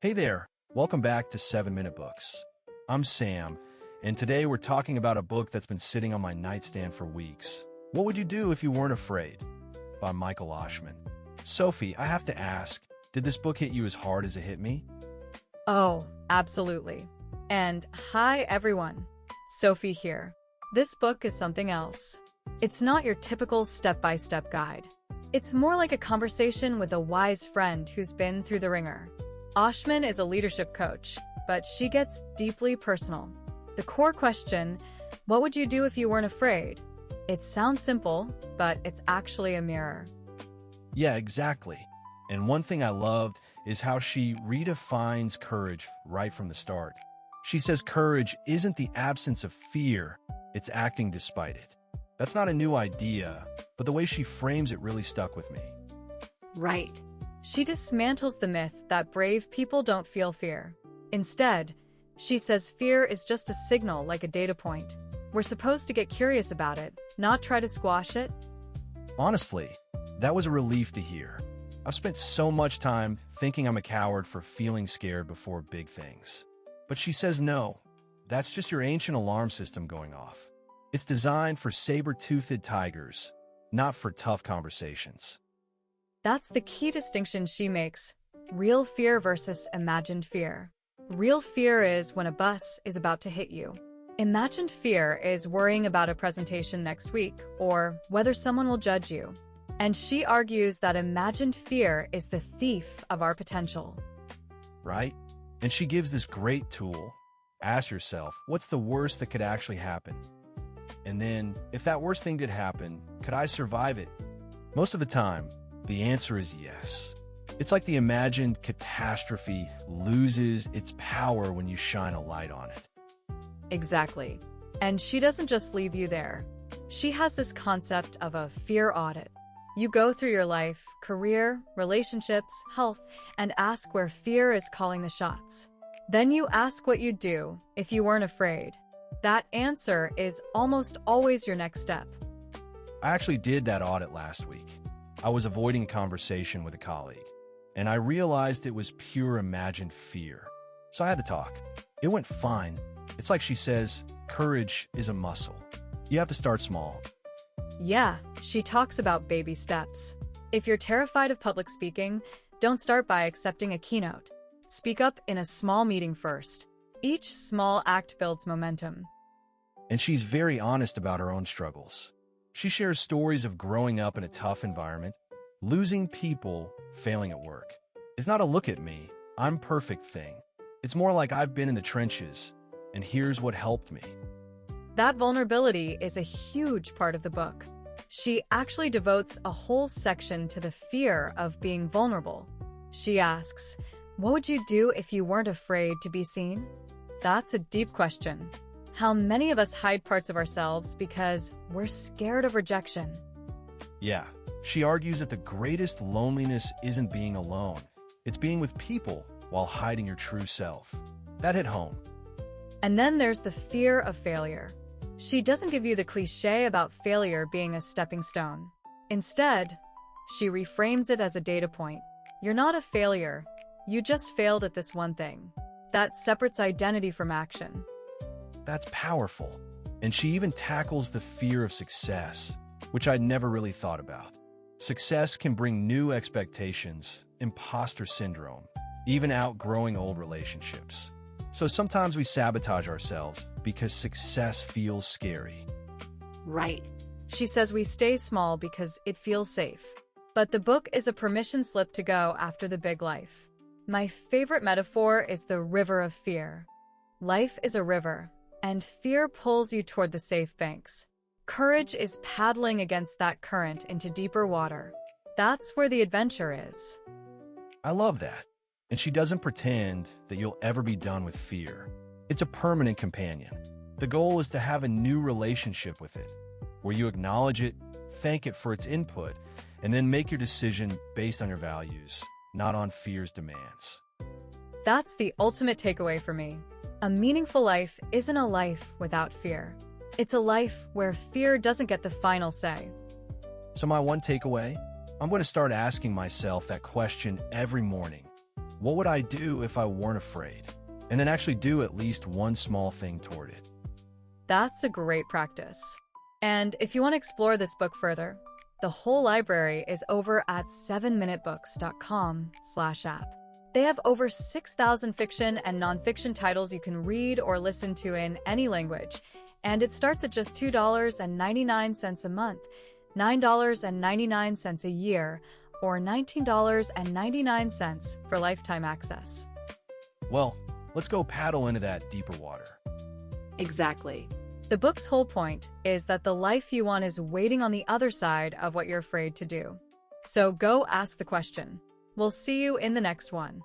Hey there, welcome back to 7-Minute Books. I'm Sam, and today we're talking about a book that's been sitting on my nightstand for weeks. What Would You Do If You Weren't Afraid? By Michal Oshman. Sophie, I have to ask, did this book hit you as hard as it hit me? Oh, absolutely. And hi, everyone. Sophie here. This book is something else. It's not your typical step-by-step guide. It's more like a conversation with a wise friend who's been through the ringer. Oshman is a leadership coach, but she gets deeply personal. The core question, what would you do if you weren't afraid? It sounds simple, but it's actually a mirror. Yeah, exactly. And one thing I loved is how she redefines courage right from the start. She says courage isn't the absence of fear, it's acting despite it. That's not a new idea, but the way she frames it really stuck with me. Right. She dismantles the myth that brave people don't feel fear. Instead, she says fear is just a signal like a data point. We're supposed to get curious about it, not try to squash it. Honestly, that was a relief to hear. I've spent so much time thinking I'm a coward for feeling scared before big things. But she says no, that's just your ancient alarm system going off. It's designed for saber-toothed tigers, not for tough conversations. That's the key distinction she makes. Real fear versus imagined fear. Real fear is when a bus is about to hit you. Imagined fear is worrying about a presentation next week or whether someone will judge you. And she argues that imagined fear is the thief of our potential. Right? And she gives this great tool. Ask yourself, what's the worst that could actually happen? And then, if that worst thing did happen, could I survive it? Most of the time, the answer is yes. It's like the imagined catastrophe loses its power when you shine a light on it. Exactly. And she doesn't just leave you there. She has this concept of a fear audit. You go through your life, career, relationships, health, and ask where fear is calling the shots. Then you ask what you'd do if you weren't afraid. That answer is almost always your next step. I actually did that audit last week. I was avoiding a conversation with a colleague, and I realized it was pure imagined fear. So I had to talk. It went fine. It's like she says, courage is a muscle. You have to start small. Yeah, she talks about baby steps. If you're terrified of public speaking, don't start by accepting a keynote. Speak up in a small meeting first. Each small act builds momentum. And she's very honest about her own struggles. She shares stories of growing up in a tough environment, losing people, failing at work. It's not a look at me, I'm perfect thing. It's more like I've been in the trenches, and here's what helped me. That vulnerability is a huge part of the book. She actually devotes a whole section to the fear of being vulnerable. She asks, what would you do if you weren't afraid to be seen? That's a deep question. How many of us hide parts of ourselves because we're scared of rejection? Yeah, she argues that the greatest loneliness isn't being alone. It's being with people while hiding your true self. That hit home. And then there's the fear of failure. She doesn't give you the cliche about failure being a stepping stone. Instead, she reframes it as a data point. You're not a failure. You just failed at this one thing. That separates identity from action. That's powerful. And she even tackles the fear of success, which I'd never really thought about. Success can bring new expectations, imposter syndrome, even outgrowing old relationships. So sometimes we sabotage ourselves because success feels scary. Right. She says we stay small because it feels safe. But the book is a permission slip to go after the big life. My favorite metaphor is the river of fear. Life is a river, and fear pulls you toward the safe banks. Courage is paddling against that current into deeper water. That's where the adventure is. I love that. And she doesn't pretend that you'll ever be done with fear. It's a permanent companion. The goal is to have a new relationship with it, where you acknowledge it, thank it for its input, and then make your decision based on your values, not on fear's demands. That's the ultimate takeaway for me. A meaningful life isn't a life without fear. It's a life where fear doesn't get the final say. So my one takeaway? I'm going to start asking myself that question every morning. What would I do if I weren't afraid? And then actually do at least one small thing toward it. That's a great practice. And if you want to explore this book further, the whole library is over at 7minutebooks.com/app. They have over 6,000 fiction and nonfiction titles you can read or listen to in any language, and it starts at just $2.99 a month, $9.99 a year, or $19.99 for lifetime access. Well, let's go paddle into that deeper water. Exactly. The book's whole point is that the life you want is waiting on the other side of what you're afraid to do. So go ask the question. We'll see you in the next one.